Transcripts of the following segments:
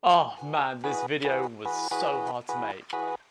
Oh man, this video was so hard to make.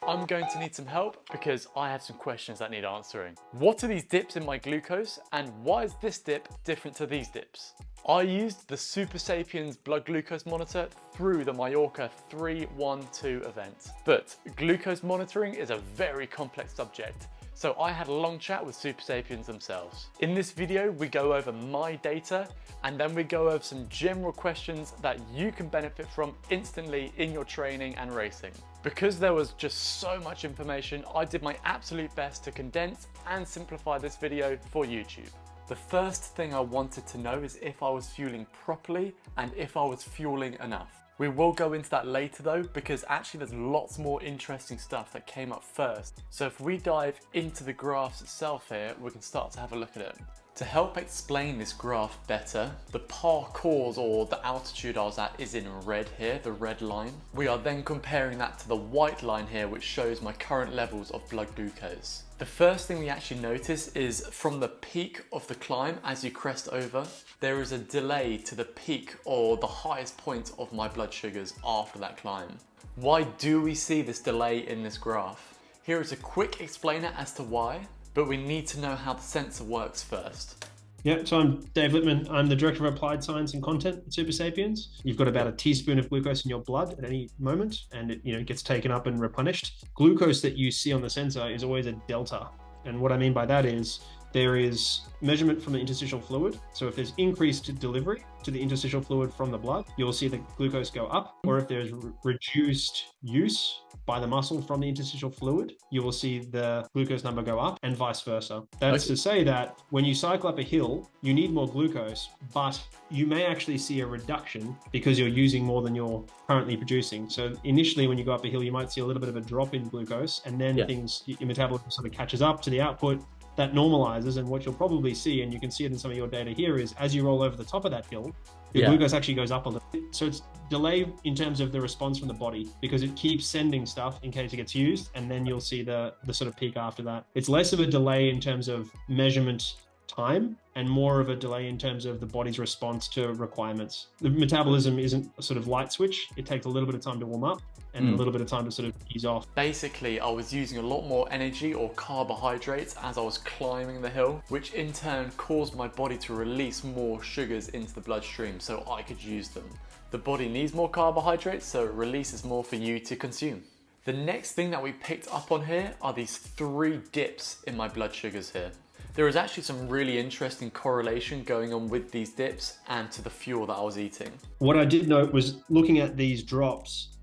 I'm going to need some help because I have some questions that need answering. What are these dips in my glucose and why is this dip different to these dips? I used the Supersapiens blood glucose monitor through the Mallorca 3-1-2 event. But glucose monitoring is a very complex subject, so I had a long chat with Supersapiens themselves. In this video, we go over my data and then we go over some general questions that you can benefit from instantly in your training and racing. Because there was just so much information, I did my absolute best to condense and simplify this video for YouTube. The first thing I wanted to know is if I was fueling properly and if I was fueling enough. We will go into that later though, because actually there's lots more interesting stuff that came up first. So if we dive into the graphs itself here, we can start to have a look at it. To help explain this graph better, the parcours or the altitude I was at is in red here, the red line. We are then comparing that to the white line here, which shows my current levels of blood glucose. The first thing we actually notice is from the peak of the climb, as you crest over, there is a delay to the peak or the highest point of my blood sugars after that climb. Why do we see this delay in this graph? Here is a quick explainer as to why, but we need to know how the sensor works first. Yeah, so I'm Dave Littman. I'm the Director of Applied Science and Content at Supersapiens. You've got about a teaspoon of glucose in your blood at any moment, and it gets taken up and replenished. Glucose that you see on the sensor is always a delta. And what I mean by that is there is measurement from the interstitial fluid. So if there's increased delivery to the interstitial fluid from the blood, you'll see the glucose go up. Or if there's reduced use by the muscle from the interstitial fluid, you will see the glucose number go up and vice versa. That's to say that when you cycle up a hill, you need more glucose, but you may actually see a reduction because you're using more than you're currently producing. So initially when you go up a hill, you might see a little bit of a drop in glucose, and then your metabolism sort of catches up to the output. That normalizes, and what you'll probably see, and you can see it in some of your data here, is as you roll over the top of that hill, your glucose actually goes up a little bit. So it's delay in terms of the response from the body because it keeps sending stuff in case it gets used, and then you'll see the sort of peak after that. It's less of a delay in terms of measurement time and more of a delay in terms of the body's response to requirements. The metabolism isn't a sort of light switch. It takes a little bit of time to warm up and a little bit of time to sort of ease off. Basically, I was using a lot more energy or carbohydrates as I was climbing the hill, which in turn caused my body to release more sugars into the bloodstream so I could use them. The body needs more carbohydrates, so it releases more for you to consume. The next thing that we picked up on here are these 3 dips in my blood sugars here. There is actually some really interesting correlation going on with these dips and to the fuel that I was eating. What I did note was looking at these drops,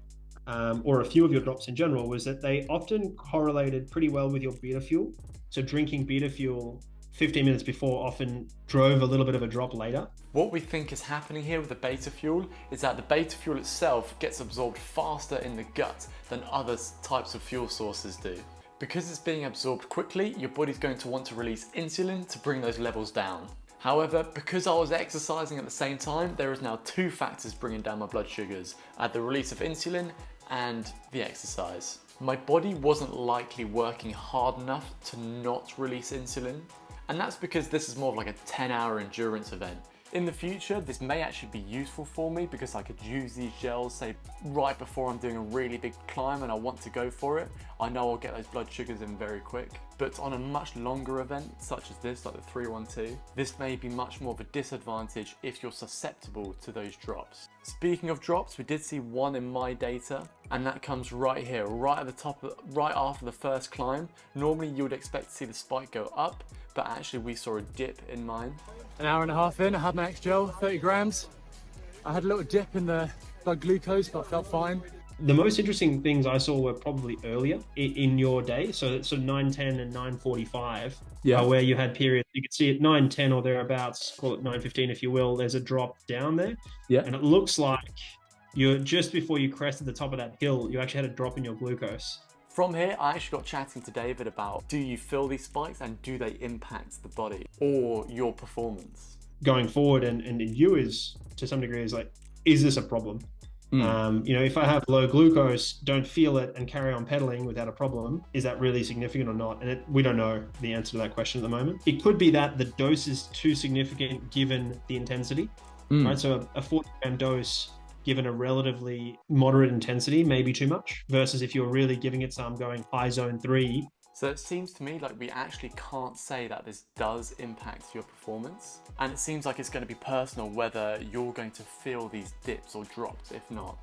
or a few of your drops in general, was that they often correlated pretty well with your beta fuel. So drinking beta fuel 15 minutes before often drove a little bit of a drop later. What we think is happening here with the beta fuel is that the beta fuel itself gets absorbed faster in the gut than other types of fuel sources do. Because it's being absorbed quickly, your body's going to want to release insulin to bring those levels down. However, because I was exercising at the same time, there is now 2 factors bringing down my blood sugars, the release of insulin and the exercise. My body wasn't likely working hard enough to not release insulin, and that's because this is more of like a 10-hour endurance event. In the future, this may actually be useful for me because I could use these gels, say, right before I'm doing a really big climb and I want to go for it. I know I'll get those blood sugars in very quick. But on a much longer event, such as this, like the 3-1-2, this may be much more of a disadvantage if you're susceptible to those drops. Speaking of drops, we did see one in my data, and that comes right here, right at the top, right after the first climb. Normally you would expect to see the spike go up, but actually we saw a dip in mine. An hour and a half in, I had my X gel, 30 grams. I had a little dip in the blood glucose, but I felt fine. The most interesting things I saw were probably earlier in your day. So it's sort of 9:10 and 9:45, where you had periods. You could see at 9:10 or thereabouts, call it 9:15 if you will, there's a drop down there. And it looks like you're just before you crested the top of that hill, you actually had a drop in your glucose. From here, I actually got chatting to David about, do you feel these spikes and do they impact the body or your performance? Going forward, and you is, to some degree, is like, is this a problem? If I have low glucose, don't feel it and carry on pedaling without a problem, is that really significant or not? And we don't know the answer to that question at the moment. It could be that the dose is too significant given the intensity, right? So a 40 gram dose given a relatively moderate intensity may be too much, versus if you're really giving it some going high zone 3. So it seems to me like we actually can't say that this does impact your performance. And it seems like it's going to be personal whether you're going to feel these dips or drops, if not.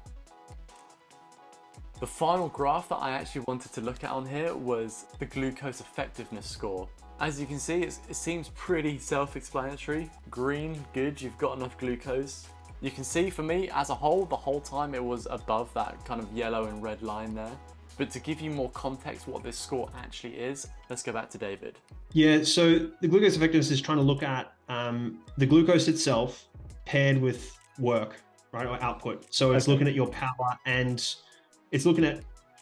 The final graph that I actually wanted to look at on here was the glucose effectiveness score. As you can see, it seems pretty self-explanatory. Green, good, you've got enough glucose. You can see for me as a whole, the whole time it was above that kind of yellow and red line there. But to give you more context what this score actually is, let's go back to David. Yeah, so the glucose effectiveness is trying to look at the glucose itself paired with work, right, or output. So it's looking at your power, and it's looking at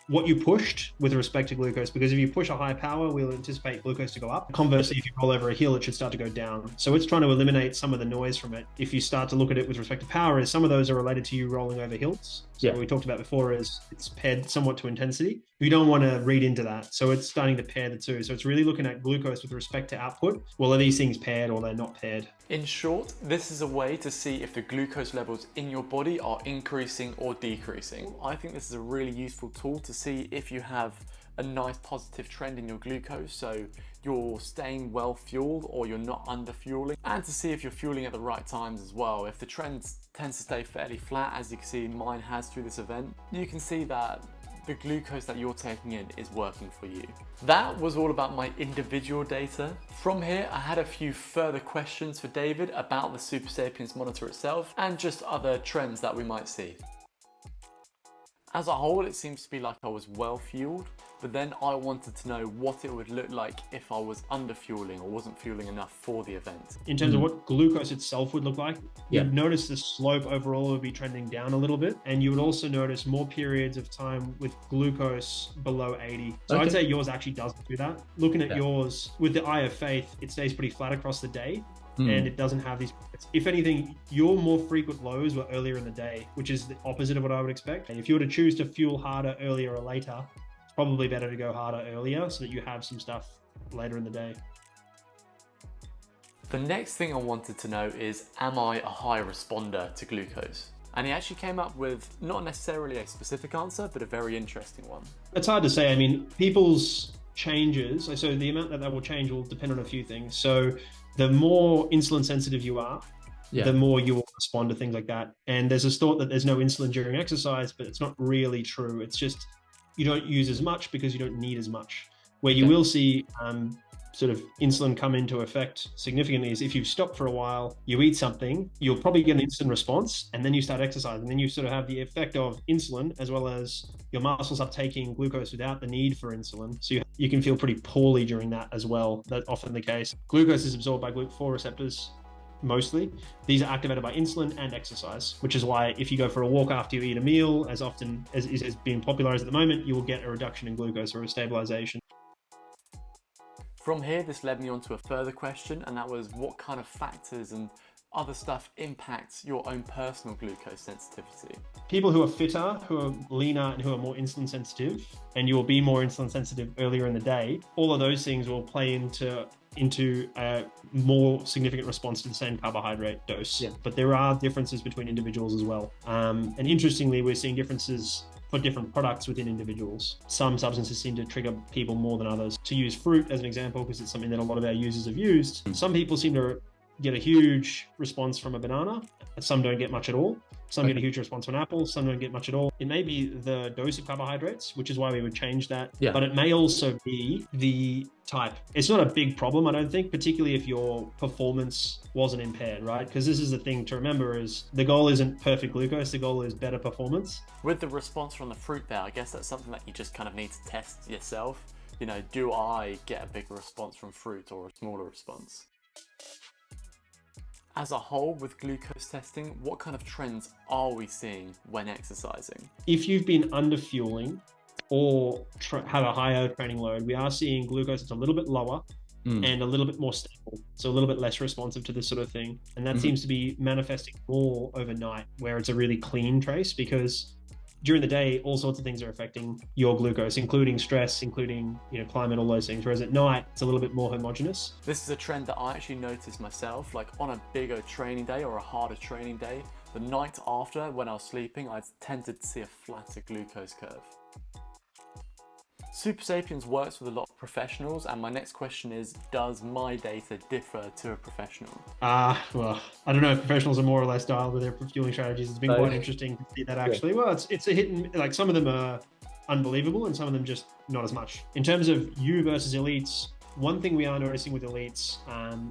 what you pushed with respect to glucose, because if you push a high power, we'll anticipate glucose to go up. Conversely, if you roll over a hill, it should start to go down. So it's trying to eliminate some of the noise from it. If you start to look at it with respect to power, is some of those are related to you rolling over hills. So what we talked about before is it's paired somewhat to intensity. You don't want to read into that. So it's starting to pair the two. So it's really looking at glucose with respect to output. Well, are these things paired or they're not paired? In short, this is a way to see if the glucose levels in your body are increasing or decreasing. I think this is a really useful tool to see if you have a nice positive trend in your glucose, so you're staying well fueled or you're not under fueling, and to see if you're fueling at the right times as well. If the trend tends to stay fairly flat, as you can see mine has through this event, you can see that the glucose that you're taking in is working for you. That was all about my individual data. From here, I had a few further questions for David about the Supersapiens monitor itself and just other trends that we might see. As a whole, it seems to be like I was well fueled, but then I wanted to know what it would look like if I was under fueling or wasn't fueling enough for the event. In terms of what glucose itself would look like, you'd notice the slope overall would be trending down a little bit, and you would also notice more periods of time with glucose below 80. So I'd say yours actually doesn't do that. Looking at yours, with the eye of faith, it stays pretty flat across the day. And it doesn't have these, if anything, your more frequent lows were earlier in the day, which is the opposite of what I would expect. And if you were to choose to fuel harder earlier or later, it's probably better to go harder earlier so that you have some stuff later in the day. The next thing I wanted to know is, am I a high responder to glucose? And he actually came up with not necessarily a specific answer, but a very interesting one. It's hard to say. I mean, people's changes, so the amount that will change will depend on a few things. So the more insulin sensitive you are, the more you will respond to things like that. And there's this thought that there's no insulin during exercise, but it's not really true. It's just you don't use as much because you don't need as much. Where you will see sort of insulin come into effect significantly is if you've stopped for a while, you eat something, you'll probably get an instant response, and then you start exercising. And then you sort of have the effect of insulin as well as your muscles are taking glucose without the need for insulin. So you can feel pretty poorly during that as well. That's often the case. Glucose is absorbed by GLUT4 receptors mostly. These are activated by insulin and exercise, which is why if you go for a walk after you eat a meal, as often as is being popularized at the moment, you will get a reduction in glucose or a stabilization. From here, this led me on to a further question, and that was what kind of factors and other stuff impacts your own personal glucose sensitivity? People who are fitter, who are leaner, and who are more insulin sensitive, and you will be more insulin sensitive earlier in the day, all of those things will play into a more significant response to the same carbohydrate dose. But there are differences between individuals as well. And interestingly, we're seeing differences for different products within individuals. Some substances seem to trigger people more than others. To use fruit as an example, because it's something that a lot of our users have used, some people seem to get a huge response from a banana, some don't get much at all. Some get a huge response from an apple, some don't get much at all. It may be the dose of carbohydrates, which is why we would change that. But it may also be the type. It's not a big problem, I don't think, particularly if your performance wasn't impaired, right? Because this is the thing to remember is the goal isn't perfect glucose, the goal is better performance. With the response from the fruit there, I guess that's something that you just kind of need to test yourself. You know, do I get a bigger response from fruit or a smaller response? As a whole, with glucose testing, what kind of trends are we seeing when exercising? If you've been under fueling or have a higher training load, we are seeing glucose that's a little bit lower and a little bit more stable, so a little bit less responsive to this sort of thing. And that seems to be manifesting more overnight, where it's a really clean trace, because during the day, all sorts of things are affecting your glucose, including stress, including climate, all those things. Whereas at night, it's a little bit more homogeneous. This is a trend that I actually noticed myself, like on a bigger training day or a harder training day, The night after, when I was sleeping, I tended to see a flatter glucose curve. Supersapiens works with a lot of professionals, and my next question is, does my data differ to a professional? Well, I don't know if professionals are more or less dialed with their fueling strategies. It's been quite interesting to see that actually. Well, it's a hit and like some of them are unbelievable and some of them just not as much. In terms of you versus elites, one thing we are noticing with elites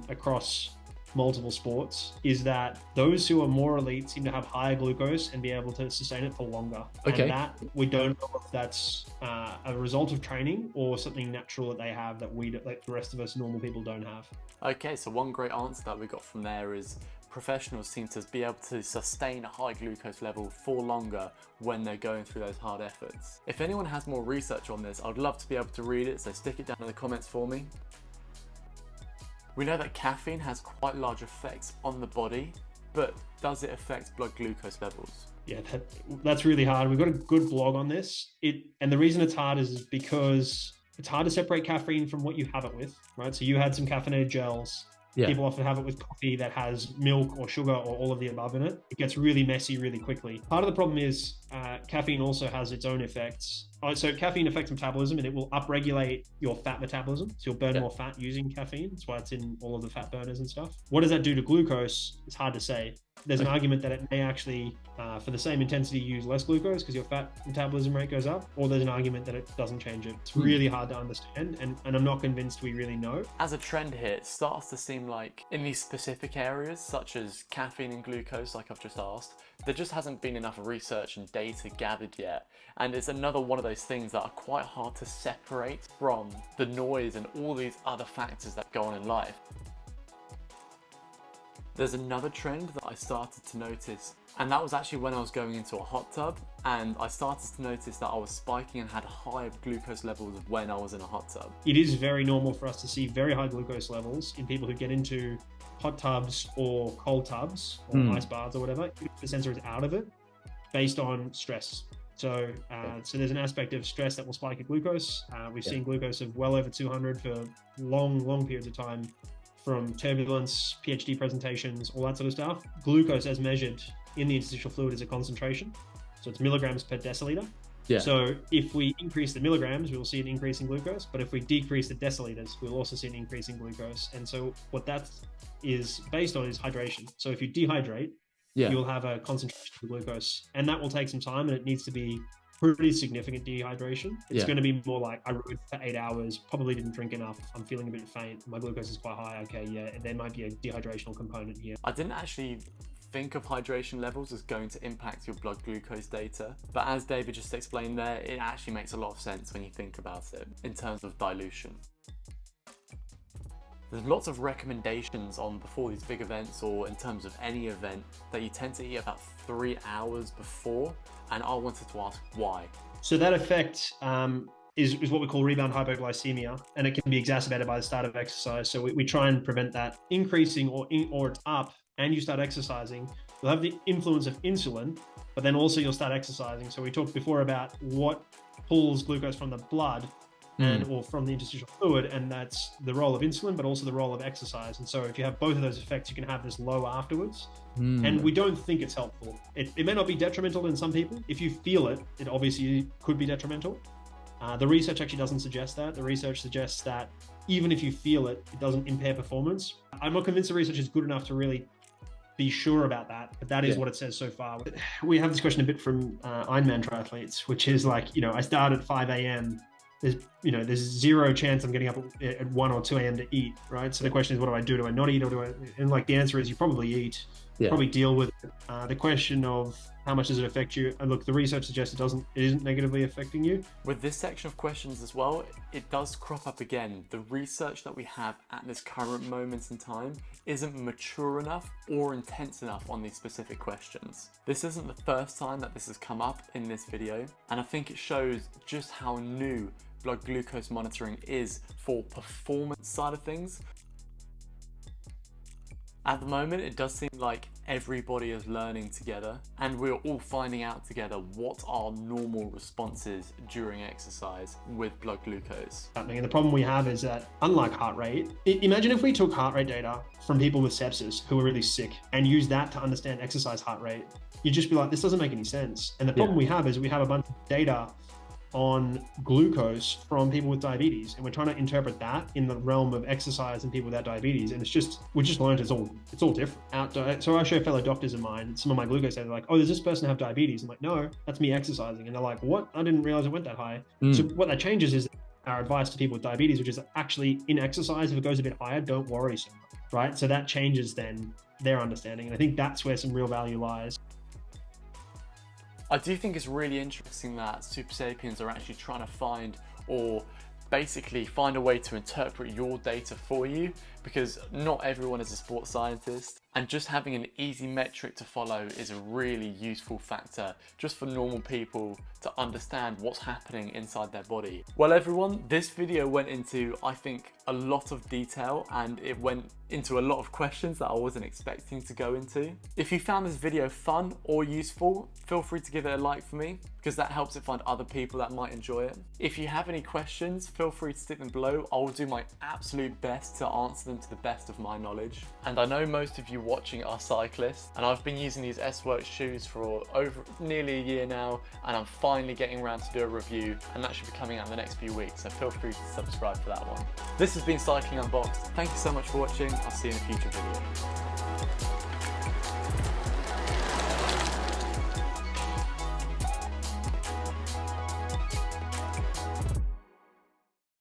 across multiple sports is that those who are more elite seem to have higher glucose and be able to sustain it for longer. Okay. And that we don't know if that's a result of training or something natural that they have that we, like the rest of us normal people, don't have. Okay, so one great answer that we got from there is professionals seem to be able to sustain a high glucose level for longer when they're going through those hard efforts. If anyone has more research on this, I'd love to be able to read it, so stick it down in the comments for me. We know that caffeine has quite large effects on the body, but does it affect blood glucose levels? Yeah, that's really hard. We've got a good blog on this. And the reason it's hard is because it's hard to separate caffeine from what you have it with, right? So you had some caffeinated gels. Yeah. People often have it with coffee that has milk or sugar or all of the above in it. It gets really messy really quickly. Part of the problem is caffeine also has its own effects. So caffeine affects metabolism and it will upregulate your fat metabolism. So you'll burn more fat using caffeine. That's why it's in all of the fat burners and stuff. What does that do to glucose? It's hard to say. There's an argument that it may actually, for the same intensity, use less glucose because your fat metabolism rate goes up, or there's an argument that it doesn't change it. It's really hard to understand, and I'm not convinced we really know. As a trend here, it starts to seem like in these specific areas, such as caffeine and glucose, like I've just asked, there just hasn't been enough research and data gathered yet. And it's another one of those things that are quite hard to separate from the noise and all these other factors that go on in life. There's another trend that I started to notice, and that was actually when I was going into a hot tub, and I started to notice that I was spiking and had higher glucose levels when I was in a hot tub. It is very normal for us to see very high glucose levels in people who get into hot tubs or cold tubs or ice baths or whatever, if the sensor is out of it, based on stress. So there's an aspect of stress that will spike your glucose. We've seen glucose of well over 200 for long periods of time, from turbulence, PhD presentations, all that sort of stuff. Glucose as measured in the interstitial fluid is a concentration. So it's milligrams per deciliter. Yeah. So if we increase the milligrams, we will see an increase in glucose. But if we decrease the deciliters, we'll also see an increase in glucose. And so what that is based on is hydration. So if you dehydrate, you'll have a concentration of glucose. And that will take some time, and it needs to be pretty significant dehydration. It's going to be more like, I rode for 8 hours, probably didn't drink enough, I'm feeling a bit faint, my glucose is quite high, okay, yeah, there might be a dehydrational component here. I didn't actually think of hydration levels as going to impact your blood glucose data, but as David just explained there, it actually makes a lot of sense when you think about it in terms of dilution. There's lots of recommendations on before these big events, or in terms of any event, that you tend to eat about 3 hours before, and I wanted to ask why. So that effect is what we call rebound hypoglycemia, and it can be exacerbated by the start of exercise. So we try and prevent that increasing, or it's up and you start exercising. You'll have the influence of insulin, but then also you'll start exercising. So we talked before about what pulls glucose from the blood or from the interstitial fluid, and that's the role of insulin, but also the role of exercise. And so if you have both of those effects, you can have this low afterwards. And we don't think it's helpful. It may not be detrimental in some people. If you feel it, it obviously could be detrimental. The research actually doesn't suggest that. The research suggests that even if you feel it, it doesn't impair performance. I'm not convinced the research is good enough to really be sure about that, but that is what it says so far. We have this question a bit from Ironman triathletes, which is like, I start at 5 a.m. There's zero chance I'm getting up at 1 or 2 a.m. to eat, right? So the question is, what do I do? Do I not eat, or do I? And like the answer is, you probably eat, probably deal with it. The question of how much does it affect you? And look, the research suggests it isn't negatively affecting you. With this section of questions as well, it does crop up again. The research that we have at this current moment in time isn't mature enough or intense enough on these specific questions. This isn't the first time that this has come up in this video, and I think it shows just how new blood glucose monitoring is for performance side of things. At the moment, it does seem like everybody is learning together and we're all finding out together what are normal responses during exercise with blood glucose. And the problem we have is that, unlike heart rate, imagine if we took heart rate data from people with sepsis who are really sick and use that to understand exercise heart rate. You'd just be like, this doesn't make any sense. And the problem we have is we have a bunch of data on glucose from people with diabetes, and we're trying to interpret that in the realm of exercise and people without diabetes, and we just learned it's all different. So I show fellow doctors of mine some of my glucose data. They're like, oh, does this person have diabetes? I'm like, no, that's me exercising. And they're like, what? I didn't realize it went that high. So what that changes is our advice to people with diabetes, which is actually in exercise, if it goes a bit higher, don't worry so much, right? So that changes then their understanding, and I think that's where some real value lies. I do think it's really interesting that Supersapiens are actually trying to find, or basically find a way to interpret your data for you, because not everyone is a sports scientist, and just having an easy metric to follow is a really useful factor just for normal people to understand what's happening inside their body. Well everyone, this video went into, I think, a lot of detail, and it went into a lot of questions that I wasn't expecting to go into. If you found this video fun or useful, feel free to give it a like for me, because that helps it find other people that might enjoy it. If you have any questions, feel free to stick them below. I'll do my absolute best to answer them to the best of my knowledge. And I know most of you watching are cyclists, and I've been using these S-Works shoes for over nearly a year now, and I'm finally getting around to do a review, and that should be coming out in the next few weeks, so feel free to subscribe for that one. This has been Cycling Unboxed. Thank you so much for watching. I'll see you in a future video.